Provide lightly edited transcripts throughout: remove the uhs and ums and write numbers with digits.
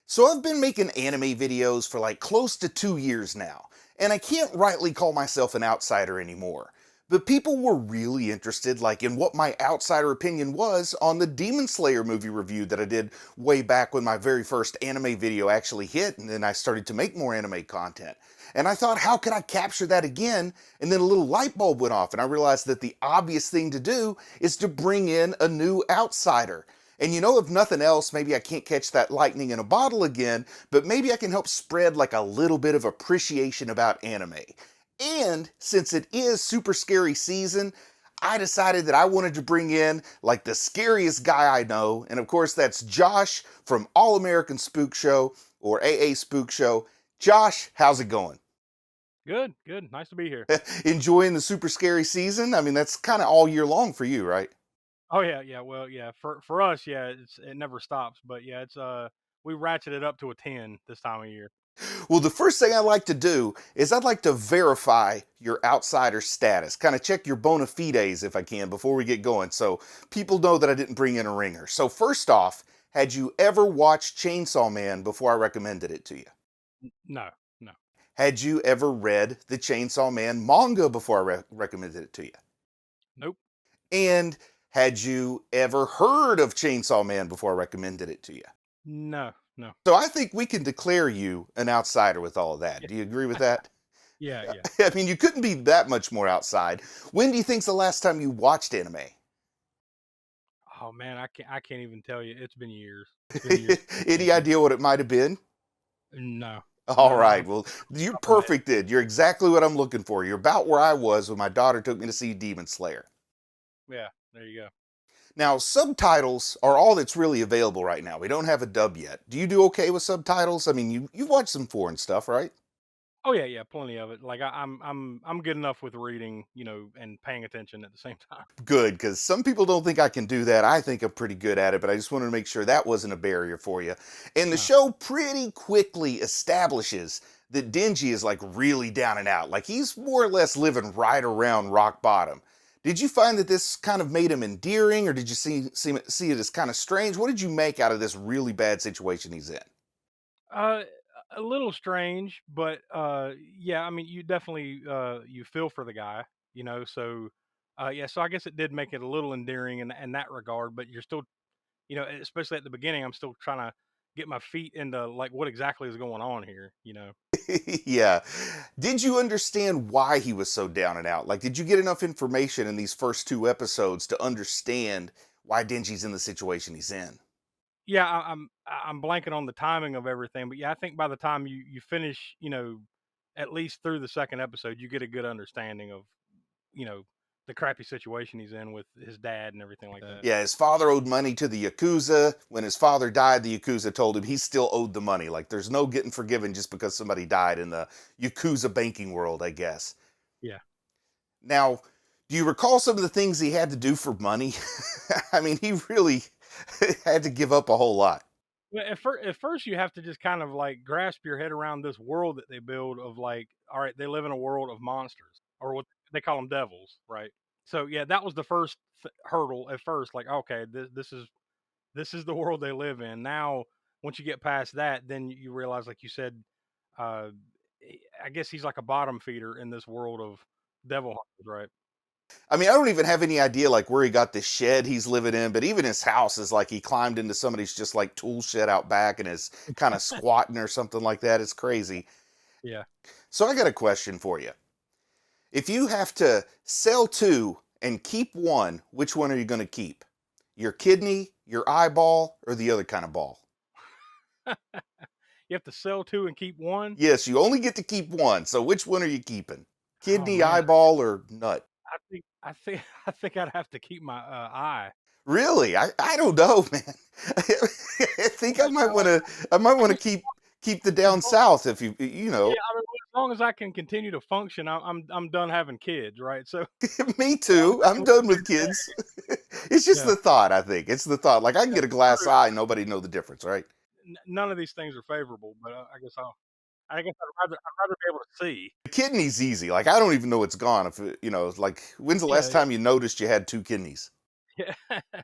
So I've been making anime videos for like close to 2 years now, and I can't rightly call myself an outsider anymore. But people were really interested in what my outsider opinion was on the Demon Slayer movie review that I did way back when my very first anime video actually hit, and then I started to make more anime content. And I thought, how could I capture that again? And then a little light bulb went off, and I realized that the obvious thing to do is to bring in a new outsider. And if nothing else, maybe I can't catch that lightning in a bottle again, but maybe I can help spread like a little bit of appreciation about anime. And since it is super scary season, I decided that I wanted to bring in like the scariest guy I know. And of course, that's Josh from All-American Spookshow or AA Spook Show. Josh, how's it going? Good, good. Nice to be here. Enjoying the super scary season? I mean, that's kind of all year long for you, right? Oh yeah, yeah. Well, yeah. For us, yeah, it never stops. But yeah, it's we ratchet it up to a 10 this time of year. Well, the first thing I like to do is I'd like to verify your outsider status, kind of check your bona fides if I can before we get going, so people know that I didn't bring in a ringer. So, first off, had you ever watched Chainsaw Man before I recommended it to you? No, no, Had you ever read the Chainsaw Man manga before I recommended it to you? nope, And had you ever heard of Chainsaw Man before I recommended it to you? no, no. So I think we can declare you an outsider with all of that. Yeah, Do you agree with that? yeah, yeah. I mean, you couldn't be that much more outside. When do you think's the last time you watched anime? Oh man, I can't even tell you. It's been years. It's been years. Yeah, Any idea what it might have been? no, All no, not right. off Well, you're the top of my head. perfect then. You're exactly what I'm looking for. You're about where I was when my daughter took me to see Demon Slayer. Yeah, there you go. Now, subtitles are all that's really available right now. We don't have a dub yet. Do you do okay with subtitles? I mean, you've watched some foreign stuff, right? Oh yeah, yeah. Plenty of it. Like I'm good enough with reading, and paying attention at the same time. Good, because some people don't think I can do that. I think I'm pretty good at it, but I just wanted to make sure that wasn't a barrier for you. And the No. show pretty quickly establishes that Denji is like really down and out. Like he's more or less living right around rock bottom. Did you find that this kind of made him endearing, or did you see it as kind of strange? What did you make out of this really bad situation he's in? Uh, a little strange, but yeah. I mean, you definitely you feel for the guy, So yeah, so I guess it did make it a little endearing in that regard. But you're still, especially at the beginning, I'm still trying to get my feet into like what exactly is going on here. Yeah. Did you understand why he was so down and out? Like, did you get enough information in these first two episodes to understand why Denji's in the situation he's in? Yeah, I'm blanking on the timing of everything, but yeah, I think by the time you finish, at least through the second episode, you get a good understanding of you know the crappy situation he's in with his dad and everything like that. Yeah, his father owed money to the Yakuza. When his father died, the Yakuza told him he still owed the money. Like, there's no getting forgiven just because somebody died in the Yakuza banking world, I guess. Yeah. Now, do you recall some of the things he had to do for money? I mean, he really had to give up a whole lot. Well, at first you have to just kind of like grasp your head around this world that they build of like, all right, they live in a world of monsters or what they call them devils, right? So yeah, that was the first hurdle at first. Like, okay, this is the world they live in. Now, once you get past that, then you realize, like you said, uh, I guess he's like a bottom feeder in this world of devil hunters, right? I mean, I don't even have any idea like where he got the shed he's living in, but even his house is like he climbed into somebody's just like tool shed out back and is kind of squatting or something like that. It's crazy. Yeah. So I got a question for you. If you have to sell two and keep one, which one are you going to keep? Your kidney, your eyeball, or the other kind of ball? You have to sell two and keep one. Yes, you only get to keep one. So which one are you keeping? Oh Kidney, man, eyeball, or nut? I think I'd have to keep my eye. Really? I don't know, man. I think That's kinda like I might want to keep the as down long south if you yeah, know. I mean, as long as I can continue to function, I'm done having kids, right? So, as Me long as too. I I'm can done with do that. kids. It's just Yeah, the thought, I think. It's the thought. Like I can yeah, get a glass true. eye, nobody know the difference, right? None of these things are favorable, but, I guess I'd rather be able to see. The kidney's easy. Like I don't even know it's gone. If like when's the Yeah, last yeah, time you noticed you had two kidneys? yeah.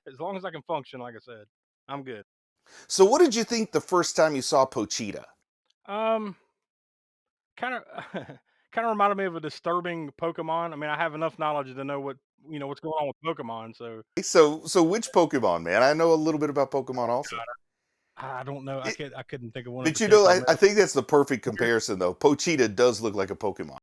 As long as I can function, like I said, I'm good. So, what did you think the first time you saw Pochita? Um, kind of kind of reminded me of a disturbing Pokemon. I mean, I have enough knowledge to know what's going on with Pokemon. So So which Pokemon, man? I know a little bit about Pokemon also. I don't know. It, I couldn't think of one in but particular. Man, I think that's the perfect weird. comparison, though. Pochita does look like a Pokemon.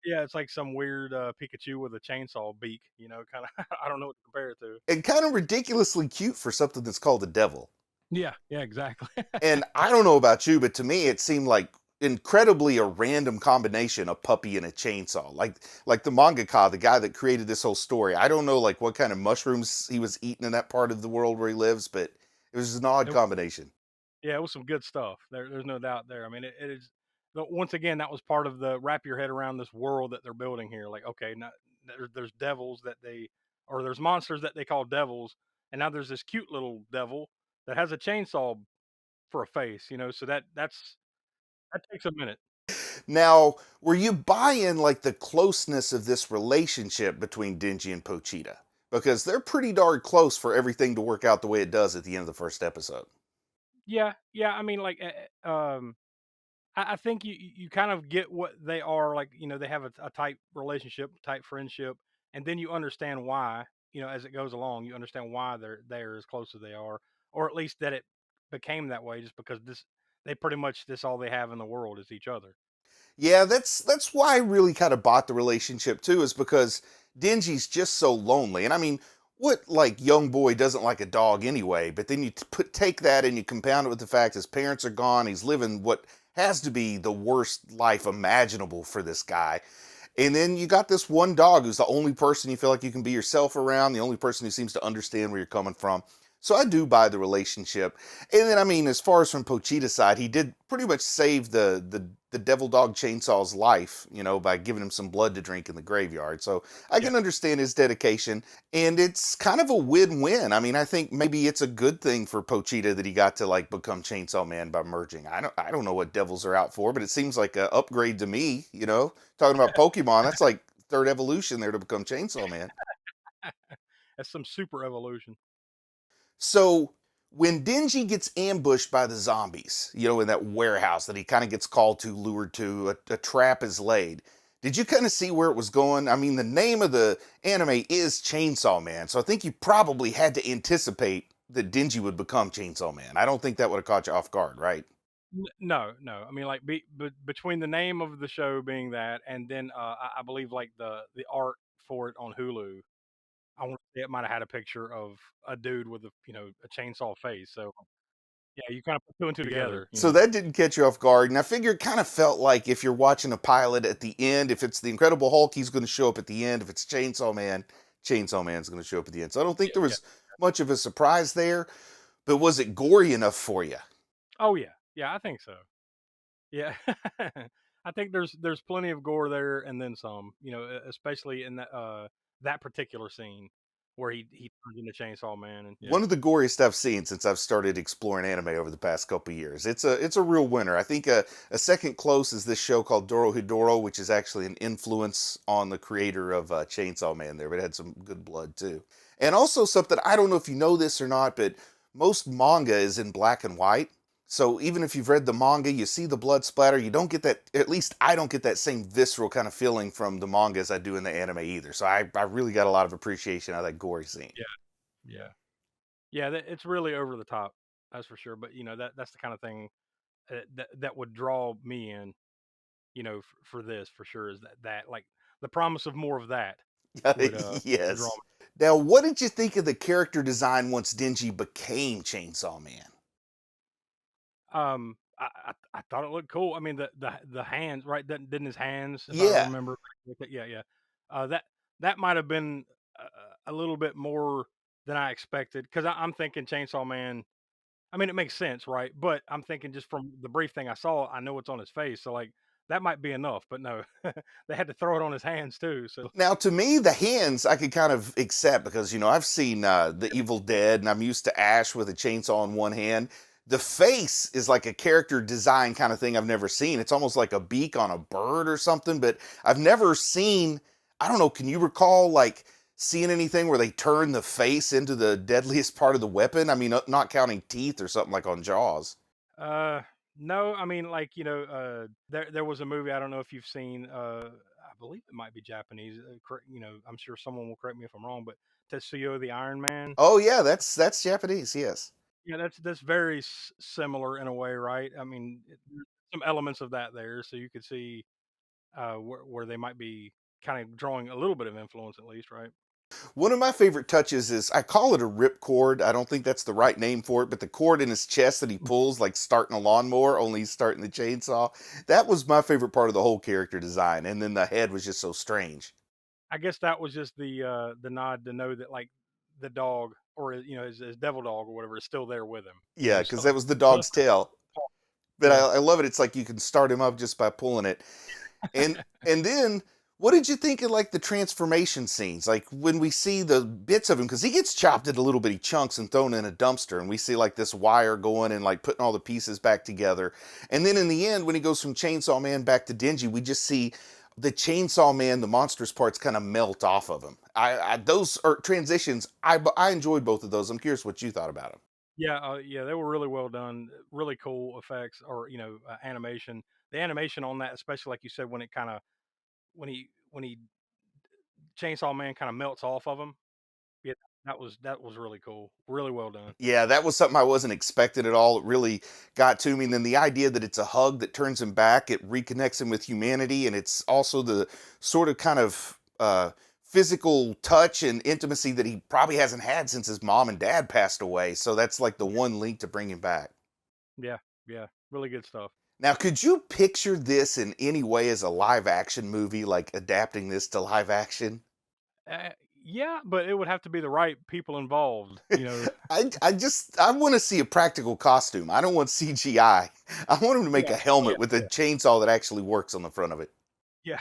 Yeah, it's like some weird Pikachu with a chainsaw beak. Kind of. I don't know what to compare it to. And kind of ridiculously cute for something that's called a devil. Yeah, yeah, exactly. And I don't know about you, but to me, it seemed like incredibly a random combination, a puppy and a chainsaw. Like the mangaka, the guy that created this whole story. I don't know like what kind of mushrooms he was eating in that part of the world where he lives, but it was just an odd It combination. Yeah, it was some good stuff. There's no doubt there. I mean, it is. Once again, that was part of the wrap your head around this world that they're building here. Like, okay, now there's devils or there's monsters that they call devils, and now there's this cute little devil that has a chainsaw for a face. So that takes a minute. Now, were you buying like the closeness of this relationship between Denji and Pochita? Because they're pretty darn close for everything to work out the way it does at the end of the first episode. Yeah, yeah. I mean, like, I think you kind of get what they are like. They have a tight relationship, tight friendship, and then you understand why. As it goes along, you understand why they're as close as they are, or at least that it became that way, just because they pretty much this all they have in the world is each other. Yeah, that's why I really kind of bought the relationship too, is because Denji's just so lonely. And I mean, what like young boy doesn't like a dog anyway? But then you take that and you compound it with the fact his parents are gone. He's living what has to be the worst life imaginable for this guy. And then you got this one dog who's the only person you feel like you can be yourself around, the only person who seems to understand where you're coming from. So I do buy the relationship. And then I mean, as far as from Pochita's side, he did pretty much save the devil dog chainsaw's life, by giving him some blood to drink in the graveyard. So I Yeah, can understand his dedication, and it's kind of a win-win. I mean, I think maybe it's a good thing for Pochita that he got to like become Chainsaw Man by merging. I don't know what devils are out for, but it seems like an upgrade to me. Talking about Pokemon, that's like third evolution there to become Chainsaw Man. that's some super evolution. So when Denji gets ambushed by the zombies, in that warehouse that he kind of gets called to, lured to, a trap is laid. Did you kind of see where it was going? I mean, the name of the anime is Chainsaw Man, so I think you probably had to anticipate that Denji would become Chainsaw Man. I don't think that would have caught you off guard, right? No, no. I mean, like, between the name of the show being that, and then I believe like the art for it on Hulu, I want to say it might have had a picture of a dude with a chainsaw face. So yeah, you kind of put two and two Together. together. So that didn't catch you off guard. And I figure it kind of felt like if you're watching a pilot at the end, if it's the Incredible Hulk, he's going to show up at the end. If it's Chainsaw Man's going to show up at the end. So I don't think Yeah, there yeah. was much of a surprise there. But was it gory enough for you? Oh yeah, yeah. I think so. Yeah, I think there's plenty of gore there, and then some. Especially in that particular scene where he turns into Chainsaw Man, and yeah, One of the goriest I've seen since I've started exploring anime over the past couple years. It's a real winner. I think a second close is this show called Dorohedoro, which is actually an influence on the creator of Chainsaw Man there, but it had some good blood too. And also something, I don't know if you know this or not, but most manga is in black and white. So even if you've read the manga, you see the blood splatter, you don't get that, at least I don't get that same visceral kind of feeling from the manga as I do in the anime either. So I really got a lot of appreciation out of that gory scene. yeah, yeah, yeah. It's really over the top, that's for sure. But that's the kind of thing that would draw me in. For this for sure is that like the promise of more of that would draw Yes. me. Now, what did you think of the character design once Denji became Chainsaw Man? I thought it looked cool. I mean, the hands, right? Didn't his hands, if I Yeah. remember, yeah, yeah. That might have been a little bit more than I expected because I'm thinking Chainsaw Man. I mean, it makes sense, right? But I'm thinking just from the brief thing I saw, I know what's on his face, so like that might be enough. But no, they had to throw it on his hands too. So Now, to me, the hands I could kind of accept because, I've seen The Evil Dead and I'm used to Ash with a chainsaw in one hand. The face is like a character design kind of thing I've never seen. It's almost like a beak on a bird or something, but I've never seen, I don't know, can you recall like Seeing anything where they turn the face into the deadliest part of the weapon? I mean, not counting teeth or something like on Jaws. Uh, no, I mean, like, there was a movie, I don't know if you've seen, I believe it might be Japanese. I'm sure someone will correct me if I'm wrong, but Tetsuyo the Iron Man. Oh yeah, that's Japanese. Yes. Yeah, that's very similar in a way, right? I mean, there's some elements of that there, so you could see where they might be kind of drawing a little bit of influence, at least, right? One of my favorite touches is I call it a rip cord. I don't think that's the right name for it, but the cord in his chest that he pulls, like starting a lawnmower, only he's starting the chainsaw. That was my favorite part of the whole character design. And then the head was just so strange. I guess that was just the nod to know that like the dog or his devil dog or whatever is still there with him. Yeah, So because that was the dog's tail. But yeah. I love it. It's like you can start him up just by pulling it. And then what did you think of like the transformation scenes? Like when we see the bits of him, because he gets chopped into little bitty chunks and thrown in a dumpster, and we see like this wire going and like putting all the pieces back together. And then in the end, when he goes from Chainsaw Man back to Dingy, we just see the Chainsaw Man, the monstrous parts kind of melt off of him. Those are transitions. I enjoyed both of those. I'm curious what you thought about them. Yeah, yeah, they were really well done, really cool effects or animation. The animation on that, especially like you said, when it kind of when he Chainsaw Man kind of melts off of him. Yeah, that was really cool, really well done. Yeah, that was something I wasn't expecting at all. It really got to me. And then the idea that it's a hug that turns him back, it reconnects him with humanity. And it's also the sort of kind of physical touch and intimacy that he probably hasn't had since his mom and dad passed away. So that's like the Yeah, one link to bring him back. yeah, yeah, really good stuff. Now, could you picture this in any way as a live action movie, like adapting this to live action? Uh, yeah, but it would have to be the right people involved. I want to see a practical costume. I don't want CGI. I want him to make Yeah, a oh yeah, helmet with a yeah, chainsaw that actually works on the front of it. yeah.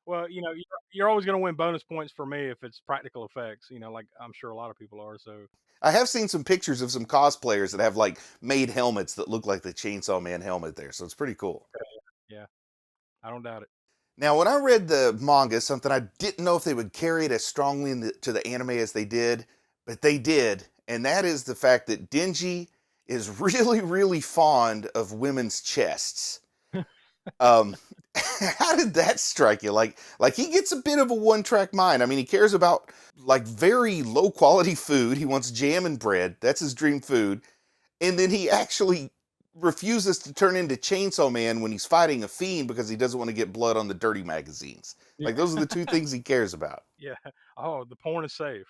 Well, you're always going to win bonus points for me if it's practical effects. Like I'm sure a lot of people are. So I have seen some pictures of some cosplayers that have like made helmets that look like the Chainsaw Man helmet there, so it's pretty cool. yeah, I don't doubt it. Now, when I read the manga, something I didn't know if they would carry it as strongly to the anime as they did, but they did, and that is the fact that Denji is really, really fond of women's chests. Um, how did that strike you? Like he gets a bit of a one-track mind. I mean, he cares about like very low quality food. He wants jam and bread. That's his dream food. And then he actually refuses to turn into Chainsaw Man when he's fighting a fiend because he doesn't want to get blood on the dirty magazines. Yeah, Like those are the two things he cares about. yeah. Oh, the porn is safe.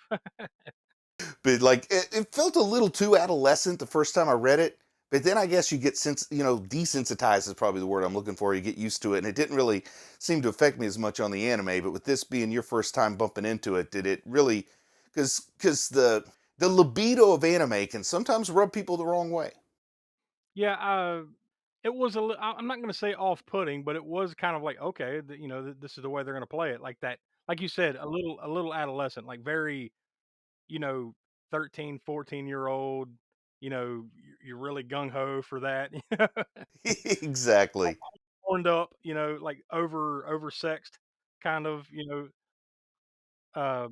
But like it felt a little too adolescent the first time I read it. But then I guess you get desensitized is probably the word I'm looking for. You get used to it, and it didn't really seem to affect me as much on the anime. But with this being your first time bumping into it, did it really? Because the libido of anime can sometimes rub people the wrong way. Yeah, it was I'm not going to say off-putting, but it was kind of like okay, this is the way they're going to play it, like that. Like you said, a little adolescent, like very you know 13, 14-year old. You're really gung ho for that. Exactly. Horned up, like oversexed, kind of, uh,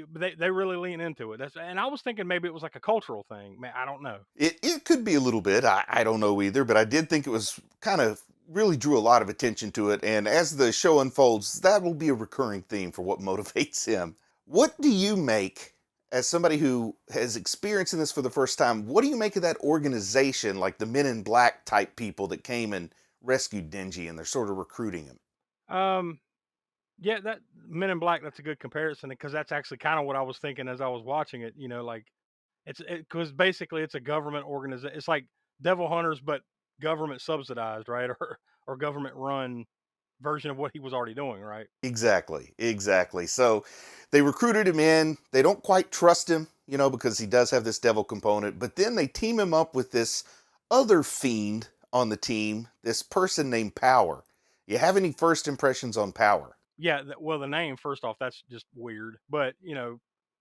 but they really lean into it. And I was thinking maybe it was like a cultural thing. Man, I don't know. It could be a little bit. I don't know either, but I did think it was kind of really drew a lot of attention to it. And as the show unfolds, that will be a recurring theme for what motivates him. What do you make, as somebody who has experiencing this for the first time, what do you make of that organization, like the Men in Black type people that came and rescued Denji and they're sort of recruiting him? Um, yeah, that Men in Black. That's a good comparison because that's actually kind of what I was thinking as I was watching it. Like it's because basically it's a government organization. It's like Devil Hunters, but government subsidized, right? Or government run version of what he was already doing, right? Exactly, exactly. So they recruited him in. They don't quite trust him, because he does have this devil component. But then they team him up with this other fiend on the team, this person named Power. You have any first impressions on Power? Yeah, well, the name first off, that's just weird, but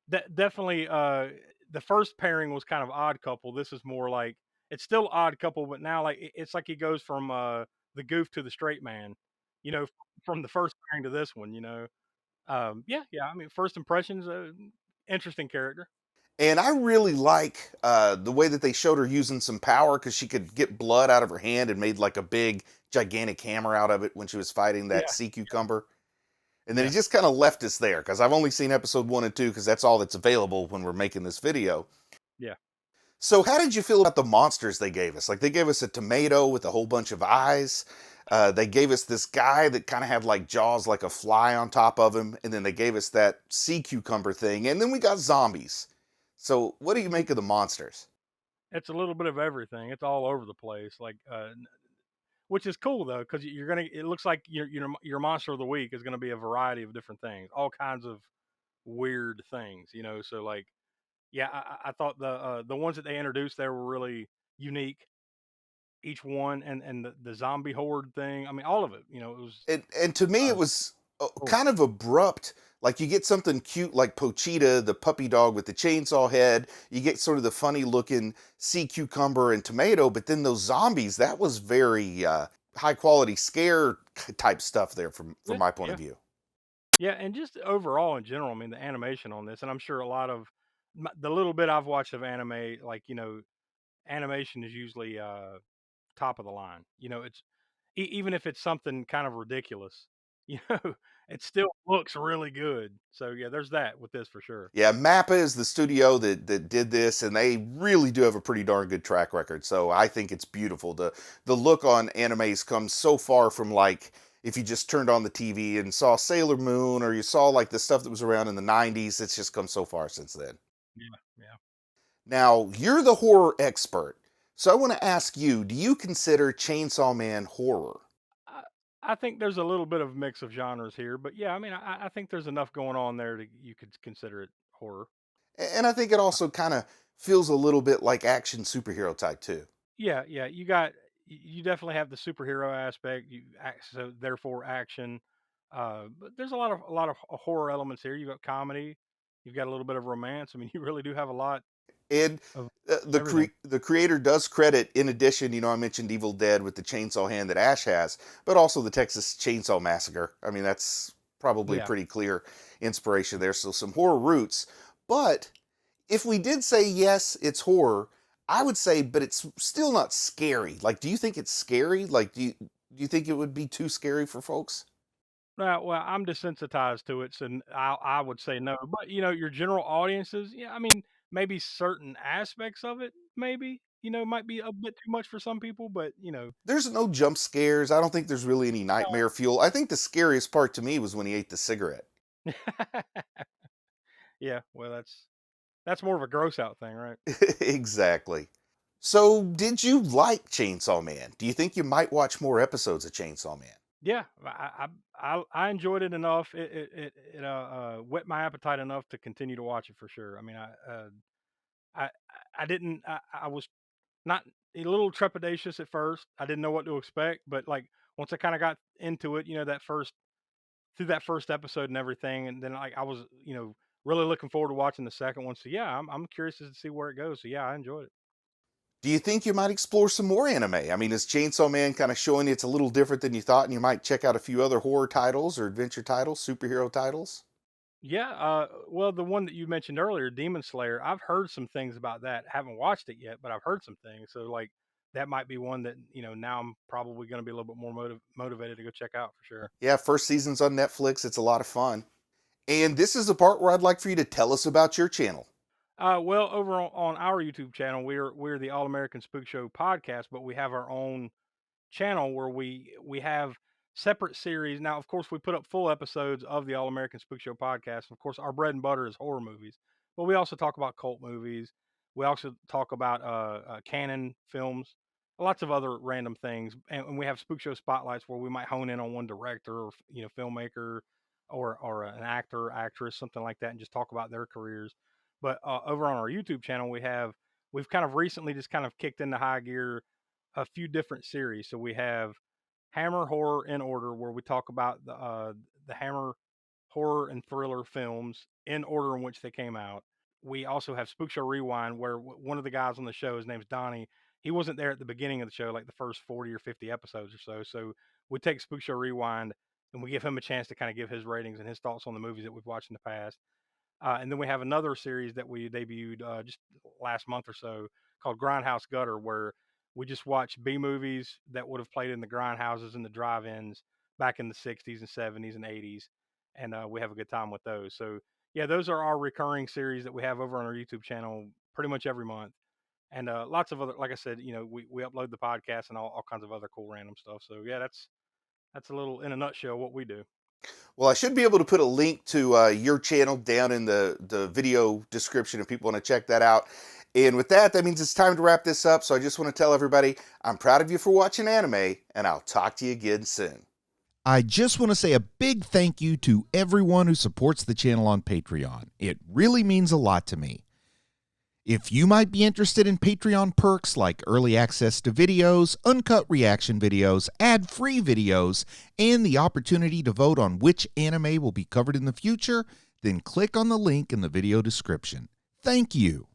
that definitely the first pairing was kind of odd couple. This is more like it's still odd couple, but now like it's like he goes from the goof to the straight man, you know, from the first pairing to this one. Yeah, yeah. I mean, first impressions, interesting character. And I really like the way that they showed her using some power because she could get blood out of her hand and made like a big, gigantic hammer out of it when she was fighting Yeah, that sea cucumber. And then he yeah, just kind of left us there because I've only seen episode 1 and 2 because that's all that's available when we're making this video. yeah. So, how did you feel about the monsters they gave us? Like, they gave us a tomato with a whole bunch of eyes. They gave us this guy that kind of had like jaws like a fly on top of him. And then they gave us that sea cucumber thing. And then we got zombies. So, what do you make of the monsters? It's a little bit of everything. It's all over the place. Like, which is cool though, because you're gonna. It looks like your monster of the week is gonna be a variety of different things, all kinds of weird things. So like, yeah, I thought the ones that they introduced there were really unique. Each one, and the zombie horde thing. I mean, all of it. It was And to me, uh, it was cool. kind of abrupt. Like, you get something cute like Pochita, the puppy dog with the chainsaw head. You get sort of the funny looking sea cucumber and tomato, but then those zombies, that was very high quality scare type stuff there from Yeah, my point yeah, of view. yeah, and just overall in general. I mean, the animation on this, and I'm sure a lot of the little bit I've watched of anime, like animation is usually top of the line. It's even if it's something kind of ridiculous, you know, it still looks really good. So yeah, there's that with this for sure. Yeah, Mappa is the studio that did this, and they really do have a pretty darn good track record. So I think it's beautiful. The look on animes comes so far from like if you just turned on the TV and saw Sailor Moon or you saw like the stuff that was around in the 90s, it's just come so far since then. Yeah, yeah. Now, you're the horror expert. So I want to ask you, do you consider Chainsaw Man horror? I, I think there's a little bit of mix of genres here, but yeah, I mean, I think there's enough going on there to you could consider it horror. And I think it also kind of feels a little bit like action superhero type too. Yeah, yeah, you definitely have the superhero aspect, so therefore action. But there's a lot of horror elements here. You've got comedy, you've got a little bit of romance. I mean, you really do have a lot And of the everything. the creator does credit, in addition, I mentioned Evil Dead with the chainsaw hand that Ash has, but also the Texas Chainsaw Massacre. I mean, that's probably Yeah. pretty clear inspiration there. So some horror roots. But if we did say yes, it's horror, I would say, but it's still not scary. Like, do you think it's scary? Like, do you think it would be too scary for folks? Well, I'm desensitized to it, so I would say no. But your general audiences, yeah, I mean, maybe certain aspects of it, maybe might be a bit too much for some people, but There's no jump scares. I don't think there's really any nightmare fuel. I think the scariest part to me was when he ate the cigarette. yeah. Well, that's more of a gross out thing, right? Exactly. So, did you like Chainsaw Man? Do you think you might watch more episodes of Chainsaw Man? Yeah, I enjoyed it enough. It whet my appetite enough to continue to watch it for sure. I mean, I I didn't. I was not a little trepidatious at first. I didn't know what to expect, but like once I kind of got into it, that first through that first episode and everything, and then like I was, really looking forward to watching the second one. So yeah, I'm curious to see where it goes. So yeah, I enjoyed it. Do you think you might explore some more anime? I mean, is Chainsaw Man kind of showing you it's a little different than you thought, and you might check out a few other horror titles or adventure titles, superhero titles? Yeah, well, the one that you mentioned earlier, Demon Slayer, I've heard some things about that. Haven't watched it yet, but I've heard some things. So like that might be one that now I'm probably going to be a little bit more motivated to go check out for sure. Yeah, first season's on Netflix. It's a lot of fun. And this is the part where I'd like for you to tell us about your channel. Well, over on our YouTube channel, we're the All-American Spookshow podcast, but we have our own channel where we have separate series. Now, of course, we put up full episodes of the All American Spook Show podcast. Of course, our bread and butter is horror movies, but we also talk about cult movies. We also talk about canon films, lots of other random things, and we have Spook Show spotlights where we might hone in on one director or filmmaker or an actor, actress, something like that, and just talk about their careers. But over on our YouTube channel, we've kind of recently just kind of kicked into high gear a few different series. So we have Hammer Horror in Order, where we talk about the Hammer horror and thriller films in order in which they came out. We also have Spook Show Rewind, where one of the guys on the show, his name's Donnie. He wasn't there at the beginning of the show, like the first 40 or 50 episodes or so. So we take Spook Show Rewind and we give him a chance to kind of give his ratings and his thoughts on the movies that we've watched in the past. And then we have another series that we debuted just last month or so called Grindhouse Gutter, where we just watch B movies that would have played in the grindhouses and the drive-ins back in the '60s and '70s and '80s, and we have a good time with those. So yeah, those are our recurring series that we have over on our YouTube channel pretty much every month, and lots of other, like I said, we upload the podcast and all kinds of other cool random stuff. So yeah, that's a little in a nutshell what we do. Well, I should be able to put a link to your channel down in the video description if people want to check that out. And with that, that means it's time to wrap this up. So I just want to tell everybody I'm proud of you for watching anime, and I'll talk to you again soon. I just want to say a big thank you to everyone who supports the channel on Patreon. It really means a lot to me. If you might be interested in Patreon perks like early access to videos, uncut reaction videos, ad-free videos, and the opportunity to vote on which anime will be covered in the future, then click on the link in the video description. Thank you.